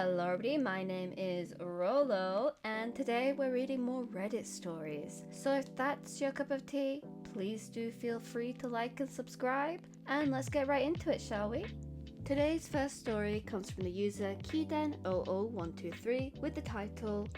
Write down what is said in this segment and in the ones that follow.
Hello everybody, my name is Rolo, and today we're reading more Reddit stories. So if that's your cup of tea, please do feel free to like and subscribe, and let's get right into it, shall we? Today's first story comes from the user Kiden00123 with the title,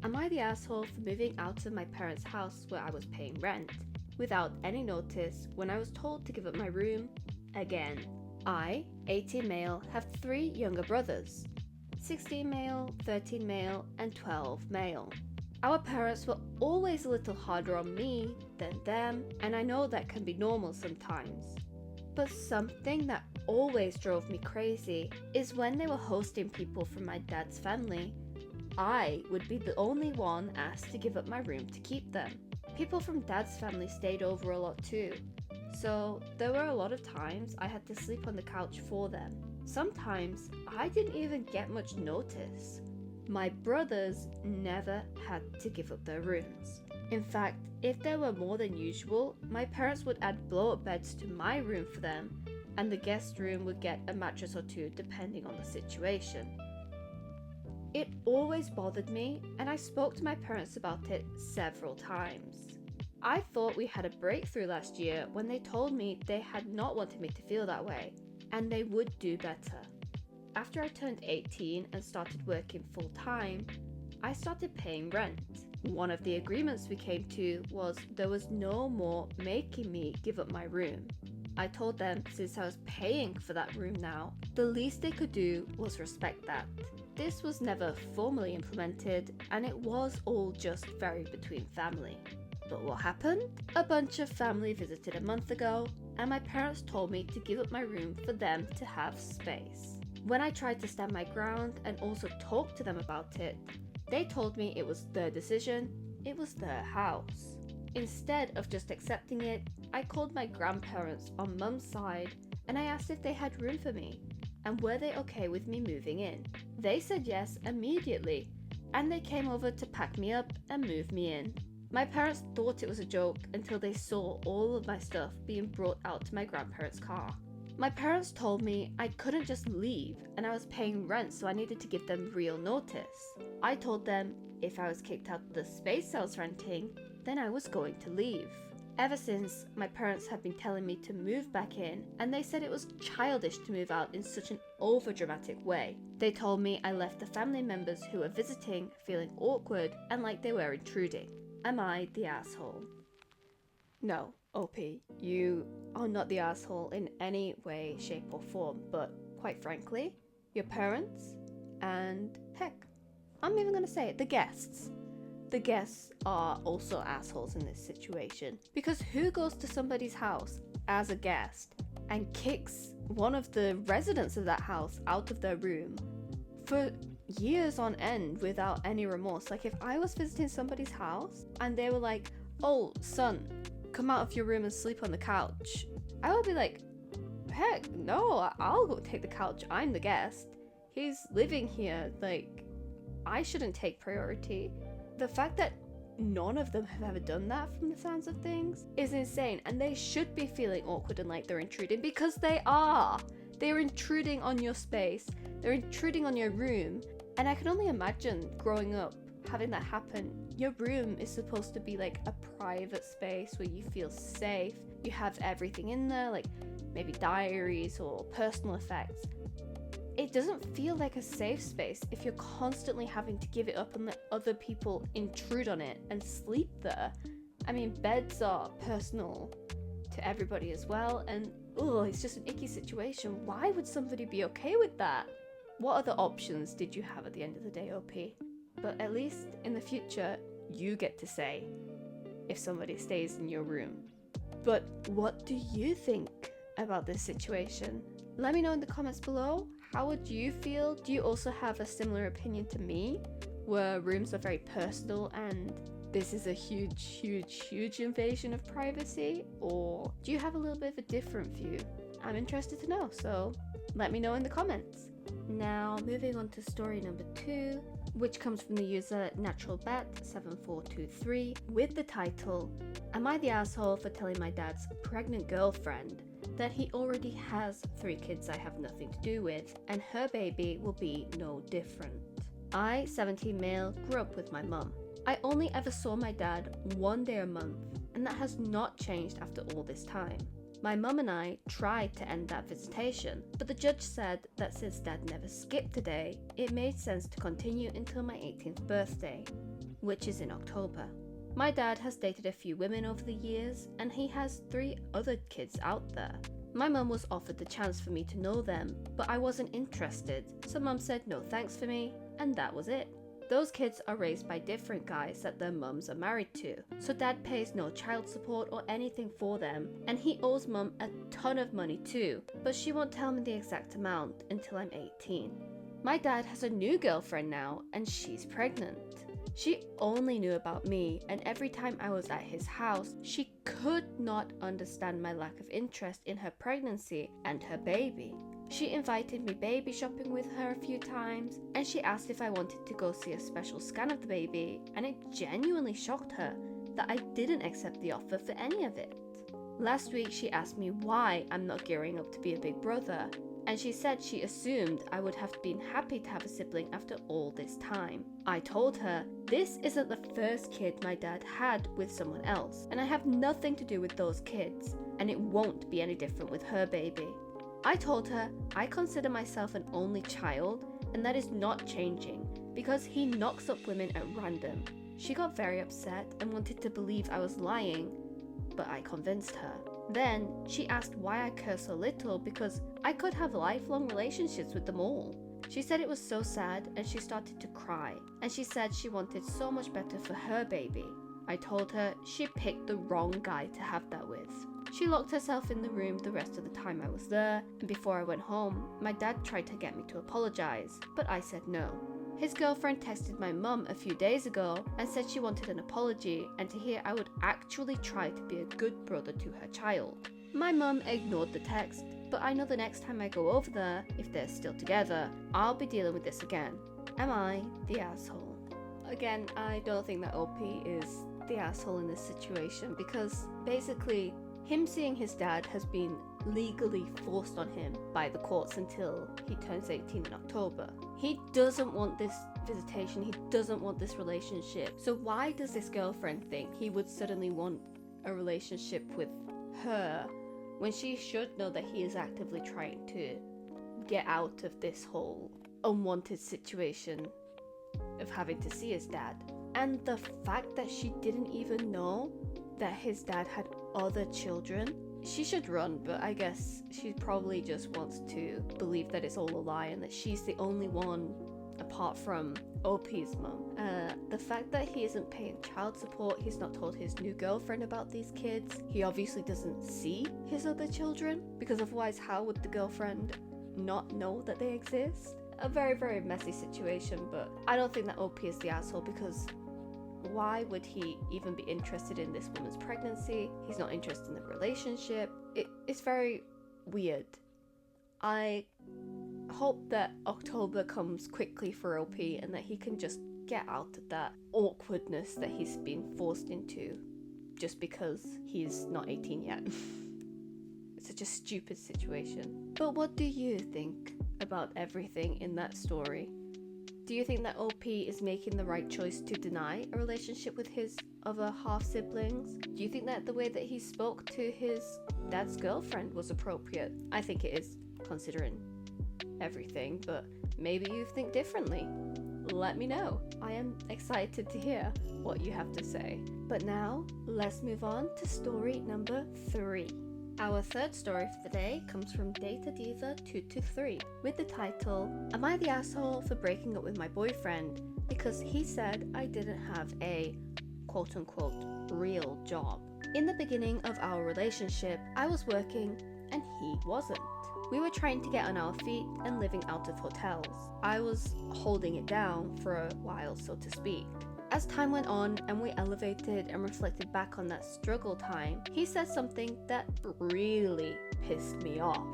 Am I the asshole for moving out of my parents' house where I was paying rent, without any notice when I was told to give up my room? Again. I, 18 male, have 3 younger brothers. 16 male, 13 male, and 12 male. Our parents were always a little harder on me than them, and I know that can be normal sometimes. But something that always drove me crazy is when they were hosting people from my dad's family, I would be the only one asked to give up my room to keep them. People from dad's family stayed over a lot too, so there were a lot of times I had to sleep on the couch for them. Sometimes I didn't even get much notice. My brothers never had to give up their rooms. In fact, if there were more than usual, my parents would add blow-up beds to my room for them, and the guest room would get a mattress or two depending on the situation. It always bothered me, and I spoke to my parents about it several times. I thought we had a breakthrough last year when they told me they had not wanted me to feel that way, and they would do better. After I turned 18 and started working full time, I started paying rent. One of the agreements we came to was there was no more making me give up my room. I told them since I was paying for that room now, the least they could do was respect that. This was never formally implemented, and it was all just very between family. But what happened? A bunch of family visited a month ago, and my parents told me to give up my room for them to have space. When I tried to stand my ground and also talk to them about it, they told me it was their decision, it was their house. Instead of just accepting it, I called my grandparents on mum's side and I asked if they had room for me and were they okay with me moving in. They said yes immediately, and they came over to pack me up and move me in. My parents thought it was a joke until they saw all of my stuff being brought out to my grandparents' car. My parents told me I couldn't just leave and I was paying rent, so I needed to give them real notice. I told them if I was kicked out of the space I was renting, then I was going to leave. Ever since, my parents have been telling me to move back in, and they said it was childish to move out in such an overdramatic way. They told me I left the family members who were visiting feeling awkward and like they were intruding. Am I the asshole? No, OP, you are not the asshole in any way, shape or form, but quite frankly, your parents, and heck, I'm even gonna say it, the guests are also assholes in this situation. Because who goes to somebody's house as a guest and kicks one of the residents of that house out of their room for years on end without any remorse? Like, if I was visiting somebody's house and they were like, oh son, come out of your room and sleep on the couch, I would be like, heck no, I'll go take the couch, I'm the guest, he's living here, like, I shouldn't take priority. The fact that none of them have ever done that from the sounds of things is insane, and they should be feeling awkward and like they're intruding, because they are. They're intruding on your space, they're intruding on your room, and I can only imagine growing up having that happen. Your room is supposed to be like a private space where you feel safe, you have everything in there, like maybe diaries or personal effects. It doesn't feel like a safe space if you're constantly having to give it up and let other people intrude on it and sleep there. I mean, beds are personal to everybody as well, and it's just an icky situation. Why would somebody be okay with that? What other options did you have at the end of the day, OP? But at least in the future, you get to say if somebody stays in your room. But what do you think about this situation? Let me know in the comments below. How would you feel? Do you also have a similar opinion to me, where rooms are very personal and this is a huge invasion of privacy? Or do you have a little bit of a different view? I'm interested to know, so let me know in the comments. Now, moving on to story number 2, which comes from the user naturalbat7423 with the title, Am I the asshole for telling my dad's pregnant girlfriend that he already has 3 kids I have nothing to do with, and her baby will be no different. I, 17 male, grew up with my mum. I only ever saw my dad 1 day a month, and that has not changed after all this time. My mum and I tried to end that visitation, but the judge said that since dad never skipped a day, it made sense to continue until my 18th birthday, which is in October. My dad has dated a few women over the years, and he has 3 other kids out there. My mum was offered the chance for me to know them, but I wasn't interested, so mum said no thanks for me, and that was it. Those kids are raised by different guys that their mums are married to, so dad pays no child support or anything for them, and he owes mum a ton of money too, but she won't tell me the exact amount until I'm 18. My dad has a new girlfriend now, and she's pregnant. She only knew about me, and every time I was at his house, she could not understand my lack of interest in her pregnancy and her baby. She invited me baby shopping with her a few times, and she asked if I wanted to go see a special scan of the baby, and it genuinely shocked her that I didn't accept the offer for any of it. Last week she asked me why I'm not gearing up to be a big brother, and she said she assumed I would have been happy to have a sibling after all this time. I told her this isn't the first kid my dad had with someone else, and I have nothing to do with those kids, and it won't be any different with her baby. I told her I consider myself an only child, and that is not changing because he knocks up women at random. She got very upset and wanted to believe I was lying, but I convinced her. Then she asked why I curse so little because I could have lifelong relationships with them all. She said it was so sad, and she started to cry, and she said she wanted so much better for her baby. I told her she picked the wrong guy to have that with. She locked herself in the room the rest of the time I was there, and before I went home, my dad tried to get me to apologize, but I said no. His girlfriend texted my mum a few days ago and said she wanted an apology and to hear I would actually try to be a good brother to her child. My mum ignored the text, but I know the next time I go over there, if they're still together, I'll be dealing with this again. Am I the asshole? Again, I don't think that OP is the asshole in this situation because basically him seeing his dad has been legally forced on him by the courts until he turns 18 in October. He doesn't want this visitation, he doesn't want this relationship. So why does this girlfriend think he would suddenly want a relationship with her when she should know that he is actively trying to get out of this whole unwanted situation of having to see his dad? And the fact that she didn't even know that his dad had other children, she should run, but I guess she probably just wants to believe that it's all a lie and that she's the only one apart from OP's mum. The fact that he isn't paying child support, he's not told his new girlfriend about these kids, he obviously doesn't see his other children, because otherwise how would the girlfriend not know that they exist? A very, very messy situation, but I don't think that OP is the asshole because why would he even be interested in this woman's pregnancy? He's not interested in the relationship. It's very weird. I hope that October comes quickly for OP and that he can just get out of that awkwardness that he's been forced into just because he's not 18 yet. It's such a stupid situation. But what do you think about everything in that story? Do you think that OP is making the right choice to deny a relationship with his other half-siblings? Do you think that the way that he spoke to his dad's girlfriend was appropriate? I think it is, considering everything, but maybe you think differently. Let me know. I am excited to hear what you have to say. But now, let's move on to story number 3. Our third story for the day comes from Data Diva 223 with the title, Am I the asshole for breaking up with my boyfriend because he said I didn't have a quote-unquote real job? In the beginning of our relationship, I was working and he wasn't. We were trying to get on our feet and living out of hotels. I was holding it down for a while, so to speak. As time went on and we elevated and reflected back on that struggle time, he said something that really pissed me off.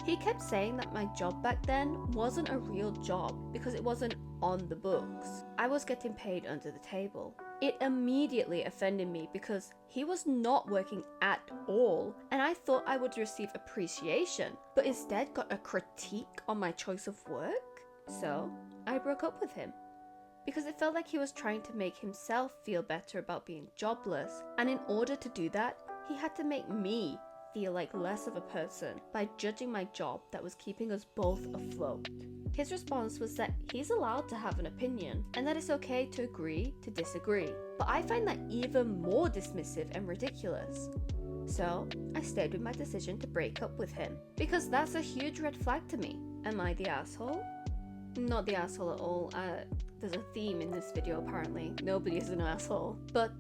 He kept saying that my job back then wasn't a real job because it wasn't on the books. I was getting paid under the table. It immediately offended me because he was not working at all, and I thought I would receive appreciation, but instead got a critique on my choice of work. So I broke up with him because it felt like he was trying to make himself feel better about being jobless, and in order to do that, he had to make me feel like less of a person by judging my job that was keeping us both afloat. His response was that he's allowed to have an opinion and that it's okay to agree to disagree, but I find that even more dismissive and ridiculous. So I stayed with my decision to break up with him because that's a huge red flag to me. Am I the asshole? Not the asshole at all. There's a theme in this video apparently. Nobody is an asshole. But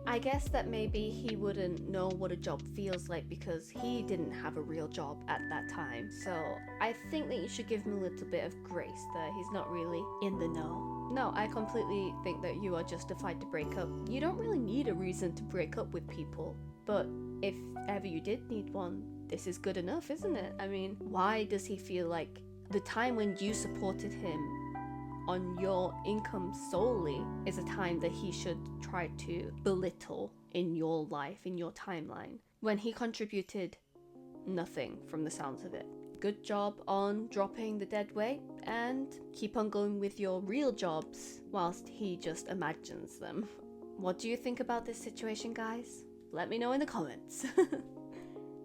I guess that maybe he wouldn't know what a job feels like because he didn't have a real job at that time. So I think that you should give him a little bit of grace that he's not really in the know. No, I completely think that you are justified to break up. You don't really need a reason to break up with people. But if ever you did need one, this is good enough, isn't it? I mean, why does he feel like the time when you supported him on your income solely is a time that he should try to belittle in your life, in your timeline, when he contributed nothing from the sounds of it? Good job on dropping the dead weight and keep on going with your real jobs whilst he just imagines them. What do you think about this situation, guys? Let me know in the comments.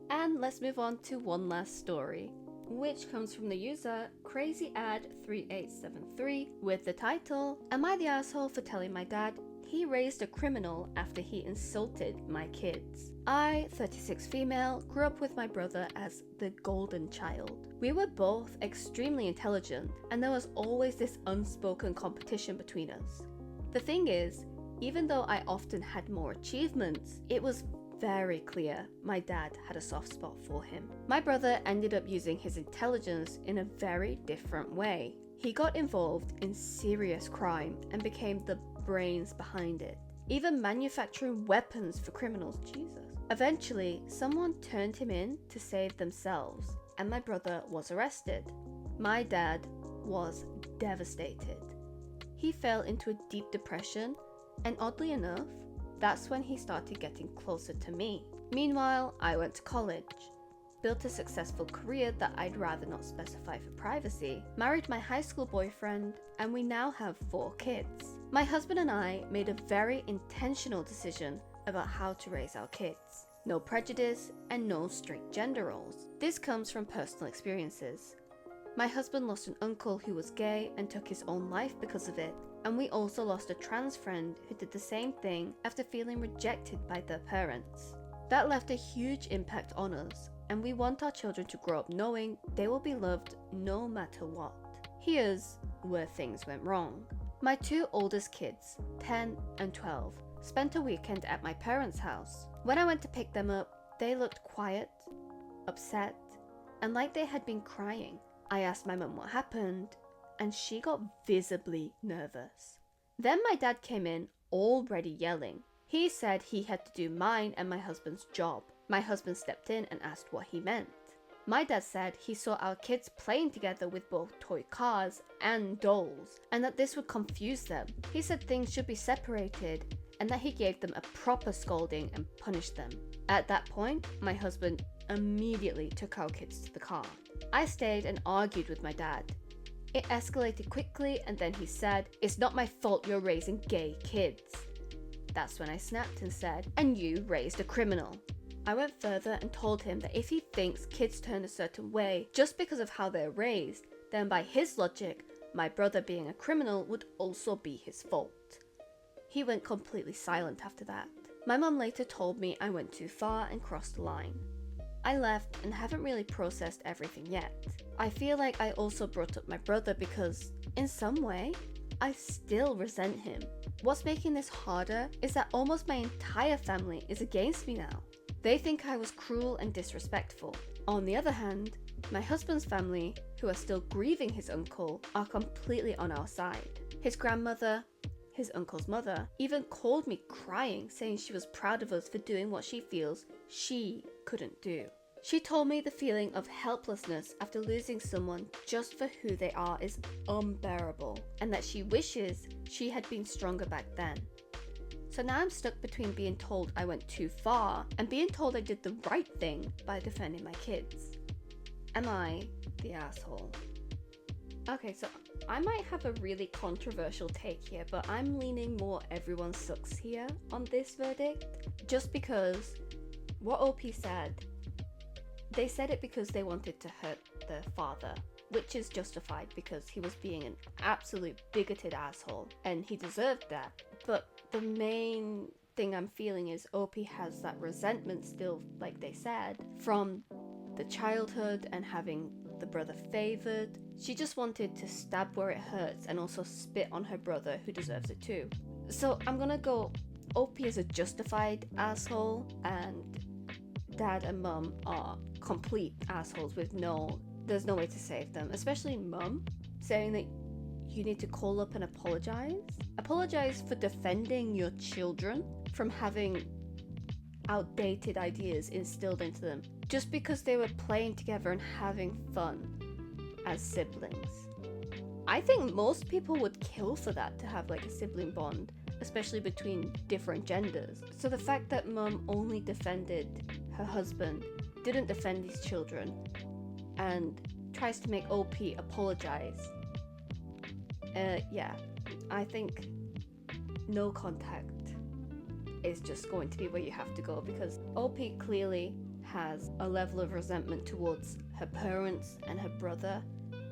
And let's move on to one last story, which comes from the user crazyad3873 with the title, "Am I the asshole for telling my dad he raised a criminal after he insulted my kids? I, 36 female, grew up with my brother as the golden child. We were both extremely intelligent and there was always this unspoken competition between us. The thing is, even though I often had more achievements, it was very clear my dad had a soft spot for him. My brother ended up using his intelligence in a very different way. He got involved in serious crime and became the brains behind it, even manufacturing weapons for criminals. Jesus. Eventually, someone turned him in to save themselves, and my brother was arrested. My dad was devastated. He fell into a deep depression, and oddly enough, that's when he started getting closer to me. Meanwhile, I went to college, built a successful career that I'd rather not specify for privacy, married my high school boyfriend, and we now have 4 kids. My husband and I made a very intentional decision about how to raise our kids. No prejudice and no strict gender roles. This comes from personal experiences. My husband lost an uncle who was gay and took his own life because of it, and we also lost a trans friend who did the same thing after feeling rejected by their parents. That left a huge impact on us, and we want our children to grow up knowing they will be loved no matter what. Here's where things went wrong. My 2 oldest kids, 10 and 12, spent a weekend at my parents' house. When I went to pick them up, they looked quiet, upset, and like they had been crying. I asked my mum what happened, and she got visibly nervous. Then my dad came in, already yelling. He said he had to do mine and my husband's job. My husband stepped in and asked what he meant. My dad said he saw our kids playing together with both toy cars and dolls, and that this would confuse them. He said things should be separated, and that he gave them a proper scolding and punished them. At that point, my husband immediately took our kids to the car. I stayed and argued with my dad. It escalated quickly, and then he said, "It's not my fault you're raising gay kids." That's when I snapped and said, "And you raised a criminal." I went further and told him that if he thinks kids turn a certain way just because of how they're raised, then by his logic, my brother being a criminal would also be his fault. He went completely silent after that. My mum later told me I went too far and crossed the line. I left and haven't really processed everything yet. I feel like I also brought up my brother because, in some way, I still resent him. What's making this harder is that almost my entire family is against me now. They think I was cruel and disrespectful. On the other hand, my husband's family, who are still grieving his uncle, are completely on our side. His grandmother, his uncle's mother, even called me crying, saying she was proud of us for doing what she feels she couldn't do. She told me the feeling of helplessness after losing someone just for who they are is unbearable, and that she wishes she had been stronger back then. So now I'm stuck between being told I went too far and being told I did the right thing by defending my kids. Am I the asshole? Okay, so I might have a really controversial take here, but I'm leaning more everyone sucks here on this verdict, just because what OP said, they said it because they wanted to hurt their father, which is justified because he was being an absolute bigoted asshole and he deserved that. But the main thing I'm feeling is OP has that resentment still, like they said, from the childhood and having the brother favored. She just wanted to stab where it hurts and also spit on her brother, who deserves it too. So I'm gonna go OP is a justified asshole, and dad and mum are complete assholes with there's no way to save them, especially mum saying that you need to call up and apologize for defending your children from having outdated ideas instilled into them just because they were playing together and having fun as siblings. I think most people would kill for that, to have like a sibling bond, especially between different genders. So the fact that mum only defended her husband, didn't defend these children, and tries to make OP apologize, yeah, I think no contact is just going to be where you have to go, because OP clearly has a level of resentment towards her parents and her brother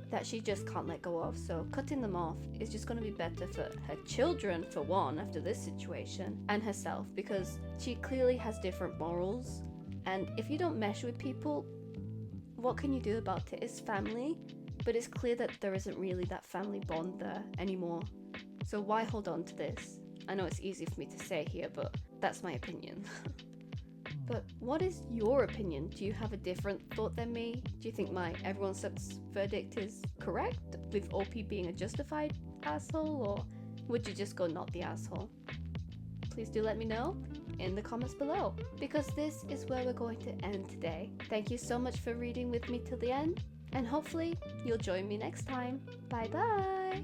that she just can't let go of. So cutting them off is just going to be better for her children, for one, after this situation, and herself, because she clearly has different morals, and if you don't mesh with people, what can you do about it? It's family, but it's clear that there isn't really that family bond there anymore. So why hold on to this? I know it's easy for me to say here, but that's my opinion. But what is your opinion? Do you have a different thought than me? Do you think my everyone sucks verdict is correct, with OP being a justified asshole, or would you just go not the asshole? Please do let me know in the comments below, because this is where we're going to end today. Thank you so much for reading with me till the end, and hopefully you'll join me next time. Bye bye!